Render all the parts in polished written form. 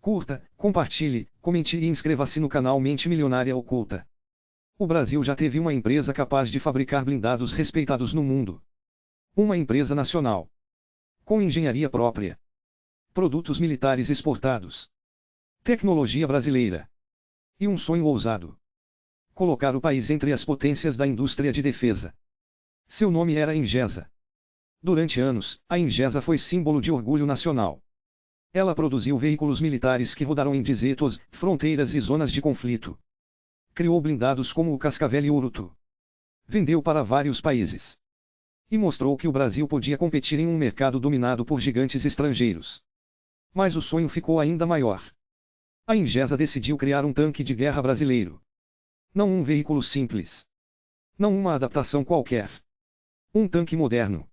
Curta, compartilhe, comente e inscreva-se no canal Mente Milionária Oculta. O Brasil já teve uma empresa capaz de fabricar blindados respeitados no mundo. Uma empresa nacional. Com engenharia própria. Produtos militares exportados. Tecnologia brasileira. E um sonho ousado. Colocar o país entre as potências da indústria de defesa. Seu nome era Ingesa. Durante anos, a Ingesa foi símbolo de orgulho nacional. Ela produziu veículos militares que rodaram em desertos, fronteiras e zonas de conflito. Criou blindados como o Cascavel e o Urutu. Vendeu para vários países. E mostrou que o Brasil podia competir em um mercado dominado por gigantes estrangeiros. Mas o sonho ficou ainda maior. A Ingesa decidiu criar um tanque de guerra brasileiro. Não um veículo simples. Não uma adaptação qualquer. Um tanque moderno.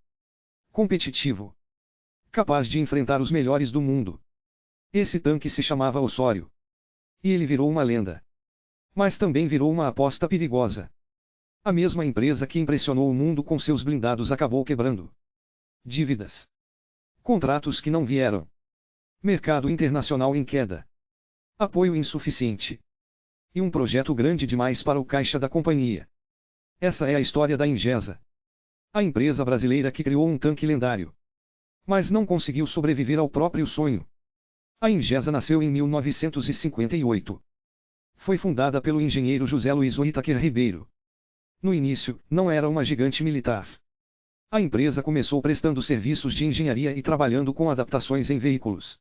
Competitivo. Capaz de enfrentar os melhores do mundo. Esse tanque se chamava Osório. E ele virou uma lenda. Mas também virou uma aposta perigosa. A mesma empresa que impressionou o mundo com seus blindados acabou quebrando. Dívidas. Contratos que não vieram. Mercado internacional em queda. Apoio insuficiente. E um projeto grande demais para o caixa da companhia. Essa é a história da Ingesa. A empresa brasileira que criou um tanque lendário. Mas não conseguiu sobreviver ao próprio sonho. A Ingesa nasceu em 1958. Foi fundada pelo engenheiro José Luiz Whittaker Ribeiro. No início, não era uma gigante militar. A empresa começou prestando serviços de engenharia e trabalhando com adaptações em veículos.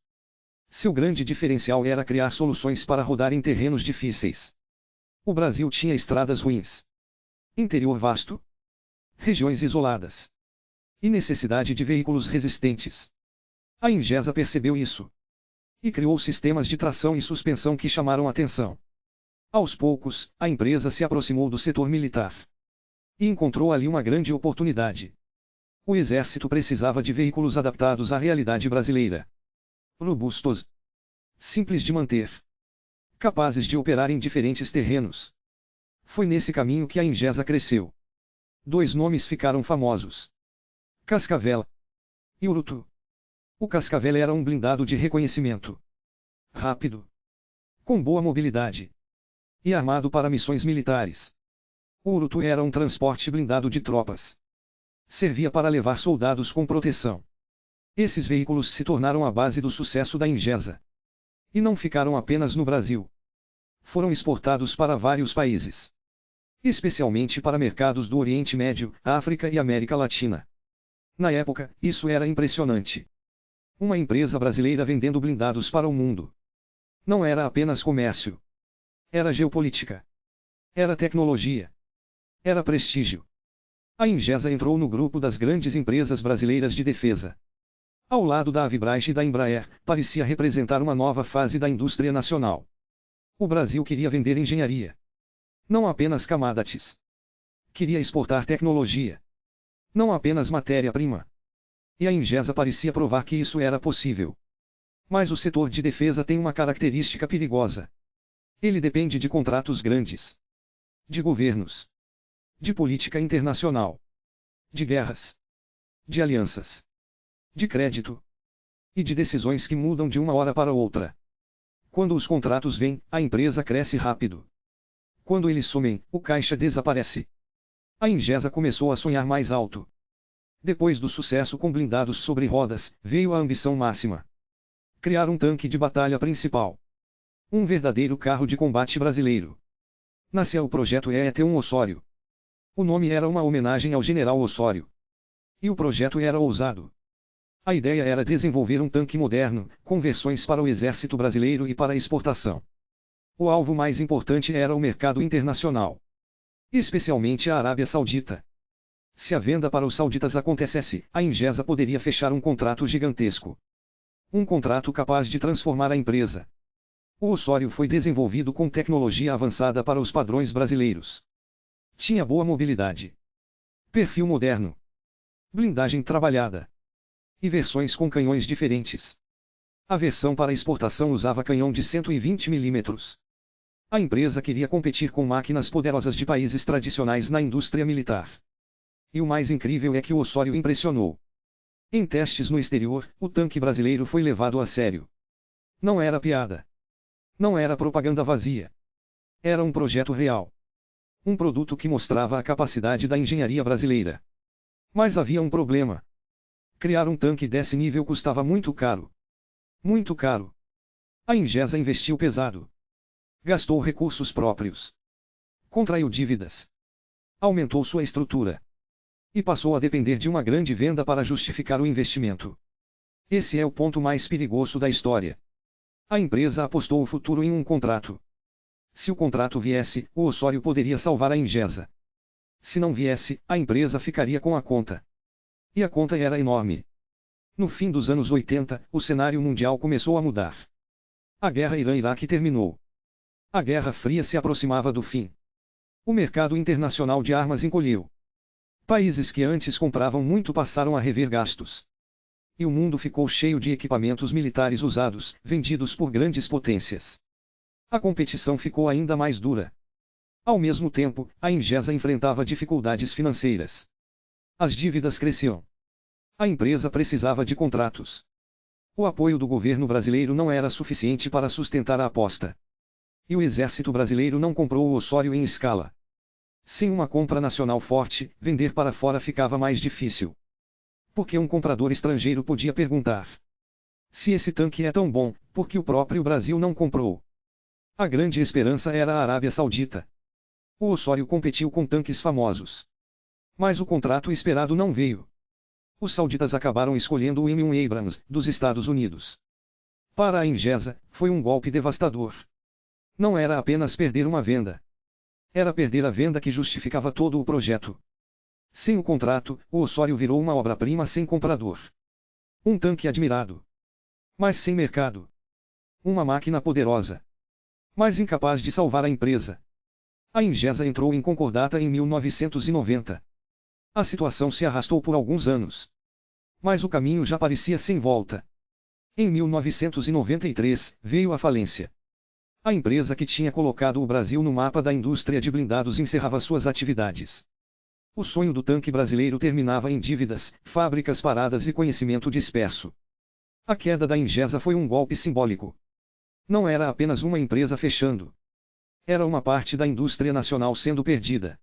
Seu grande diferencial era criar soluções para rodar em terrenos difíceis. O Brasil tinha estradas ruins. Interior vasto. Regiões isoladas. E necessidade de veículos resistentes. A Ingesa percebeu isso. E criou sistemas de tração e suspensão que chamaram atenção. Aos poucos, a empresa se aproximou do setor militar. E encontrou ali uma grande oportunidade. O exército precisava de veículos adaptados à realidade brasileira. Robustos. Simples de manter. Capazes de operar em diferentes terrenos. Foi nesse caminho que a Ingesa cresceu. Dois nomes ficaram famosos. Cascavel e Urutu. O Cascavel era um blindado de reconhecimento. Rápido. Com boa mobilidade. E armado para missões militares. O Urutu era um transporte blindado de tropas. Servia para levar soldados com proteção. Esses veículos se tornaram a base do sucesso da Ingesa. E não ficaram apenas no Brasil. Foram exportados para vários países. Especialmente para mercados do Oriente Médio, África e América Latina. Na época, isso era impressionante. Uma empresa brasileira vendendo blindados para o mundo. Não era apenas comércio. Era geopolítica. Era tecnologia. Era prestígio. A Ingesa entrou no grupo das grandes empresas brasileiras de defesa. Ao lado da Avibraz e da Embraer, parecia representar uma nova fase da indústria nacional. O Brasil queria vender engenharia. Não apenas commodities. Queria exportar tecnologia. Não apenas matéria-prima. E a Ingesa parecia provar que isso era possível. Mas o setor de defesa tem uma característica perigosa. Ele depende de contratos grandes. De governos. De política internacional. De guerras. De alianças. De crédito. E de decisões que mudam de uma hora para outra. Quando os contratos vêm, a empresa cresce rápido. Quando eles sumem, o caixa desaparece. A Ingesa começou a sonhar mais alto. Depois do sucesso com blindados sobre rodas, veio a ambição máxima. Criar um tanque de batalha principal. Um verdadeiro carro de combate brasileiro. Nasceu o projeto ET-1 Osório. O nome era uma homenagem ao general Osório. E o projeto era ousado. A ideia era desenvolver um tanque moderno, com versões para o exército brasileiro e para exportação. O alvo mais importante era o mercado internacional. Especialmente a Arábia Saudita. Se a venda para os sauditas acontecesse, a Ingesa poderia fechar um contrato gigantesco. Um contrato capaz de transformar a empresa. O Osório foi desenvolvido com tecnologia avançada para os padrões brasileiros. Tinha boa mobilidade. Perfil moderno. Blindagem trabalhada. E versões com canhões diferentes. A versão para exportação usava canhão de 120 mm. A empresa queria competir com máquinas poderosas de países tradicionais na indústria militar. E o mais incrível é que o Osório impressionou. Em testes no exterior, o tanque brasileiro foi levado a sério. Não era piada. Não era propaganda vazia. Era um projeto real. Um produto que mostrava a capacidade da engenharia brasileira. Mas havia um problema. Criar um tanque desse nível custava muito caro. Muito caro. A Ingesa investiu pesado. Gastou recursos próprios. Contraiu dívidas. Aumentou sua estrutura. E passou a depender de uma grande venda para justificar o investimento. Esse é o ponto mais perigoso da história. A empresa apostou o futuro em um contrato. Se o contrato viesse, o Osório poderia salvar a Ingesa. Se não viesse, a empresa ficaria com a conta. E a conta era enorme. No fim dos anos 80, o cenário mundial começou a mudar. A guerra Irã-Iraque terminou. A Guerra Fria se aproximava do fim. O mercado internacional de armas encolheu. Países que antes compravam muito passaram a rever gastos. E o mundo ficou cheio de equipamentos militares usados, vendidos por grandes potências. A competição ficou ainda mais dura. Ao mesmo tempo, a Ingesa enfrentava dificuldades financeiras. As dívidas cresciam. A empresa precisava de contratos. O apoio do governo brasileiro não era suficiente para sustentar a aposta. E o exército brasileiro não comprou o Osório em escala. Sem uma compra nacional forte, vender para fora ficava mais difícil. Porque um comprador estrangeiro podia perguntar: se esse tanque é tão bom, por que o próprio Brasil não comprou? A grande esperança era a Arábia Saudita. O Osório competiu com tanques famosos. Mas o contrato esperado não veio. Os sauditas acabaram escolhendo o M1 Abrams, dos Estados Unidos. Para a Ingesa, foi um golpe devastador. Não era apenas perder uma venda. Era perder a venda que justificava todo o projeto. Sem o contrato, o Osório virou uma obra-prima sem comprador. Um tanque admirado. Mas sem mercado. Uma máquina poderosa. Mas incapaz de salvar a empresa. A Ingesa entrou em concordata em 1990. A situação se arrastou por alguns anos. Mas o caminho já parecia sem volta. Em 1993, veio a falência. A empresa que tinha colocado o Brasil no mapa da indústria de blindados encerrava suas atividades. O sonho do tanque brasileiro terminava em dívidas, fábricas paradas e conhecimento disperso. A queda da Ingesa foi um golpe simbólico. Não era apenas uma empresa fechando. Era uma parte da indústria nacional sendo perdida.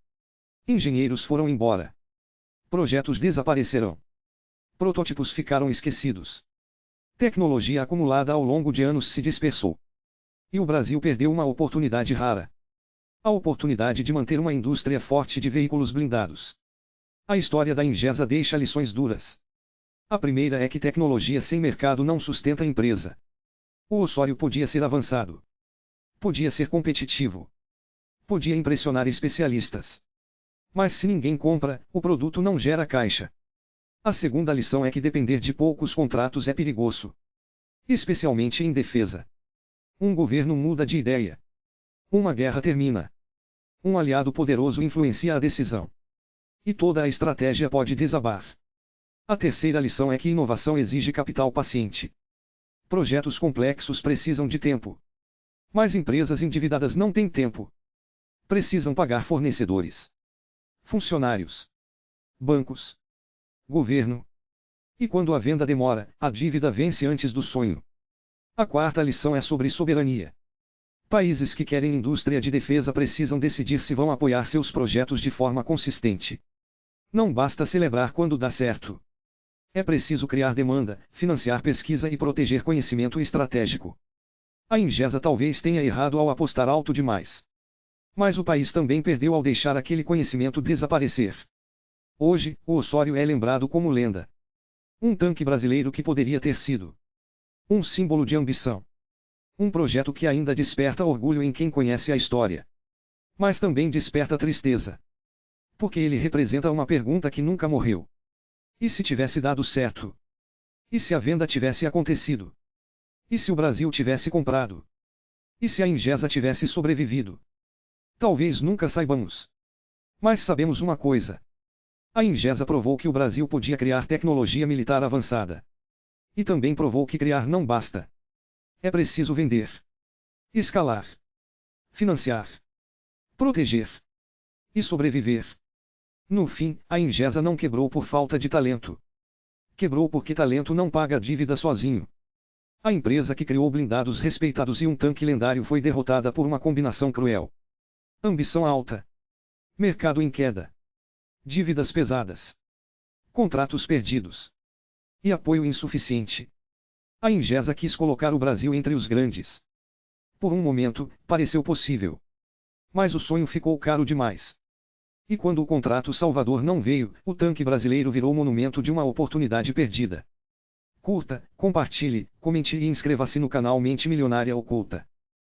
Engenheiros foram embora. Projetos desapareceram. Prototipos ficaram esquecidos. Tecnologia acumulada ao longo de anos se dispersou. E o Brasil perdeu uma oportunidade rara. A oportunidade de manter uma indústria forte de veículos blindados. A história da Ingesa deixa lições duras. A primeira é que tecnologia sem mercado não sustenta a empresa. O Osório podia ser avançado. Podia ser competitivo. Podia impressionar especialistas. Mas se ninguém compra, o produto não gera caixa. A segunda lição é que depender de poucos contratos é perigoso. Especialmente em defesa. Um governo muda de ideia. Uma guerra termina. Um aliado poderoso influencia a decisão. E toda a estratégia pode desabar. A terceira lição é que inovação exige capital paciente. Projetos complexos precisam de tempo. Mas empresas endividadas não têm tempo. Precisam pagar fornecedores, funcionários, bancos, governo. E quando a venda demora, a dívida vence antes do sonho. A quarta lição é sobre soberania. Países que querem indústria de defesa precisam decidir se vão apoiar seus projetos de forma consistente. Não basta celebrar quando dá certo. É preciso criar demanda, financiar pesquisa e proteger conhecimento estratégico. A Ingesa talvez tenha errado ao apostar alto demais. Mas o país também perdeu ao deixar aquele conhecimento desaparecer. Hoje, o Osório é lembrado como lenda. Um tanque brasileiro que poderia ter sido um símbolo de ambição. Um projeto que ainda desperta orgulho em quem conhece a história. Mas também desperta tristeza. Porque ele representa uma pergunta que nunca morreu. E se tivesse dado certo? E se a venda tivesse acontecido? E se o Brasil tivesse comprado? E se a Ingesa tivesse sobrevivido? Talvez nunca saibamos. Mas sabemos uma coisa. A Ingesa provou que o Brasil podia criar tecnologia militar avançada. E também provou que criar não basta. É preciso vender, escalar, financiar, proteger e sobreviver. No fim, a Ingesa não quebrou por falta de talento. Quebrou porque talento não paga a dívida sozinho. A empresa que criou blindados respeitados e um tanque lendário foi derrotada por uma combinação cruel. Ambição alta. Mercado em queda. Dívidas pesadas. Contratos perdidos. E apoio insuficiente. A Ingesa quis colocar o Brasil entre os grandes. Por um momento, pareceu possível. Mas o sonho ficou caro demais. E quando o contrato salvador não veio, o tanque brasileiro virou monumento de uma oportunidade perdida. Curta, compartilhe, comente e inscreva-se no canal Mente Milionária Oculta.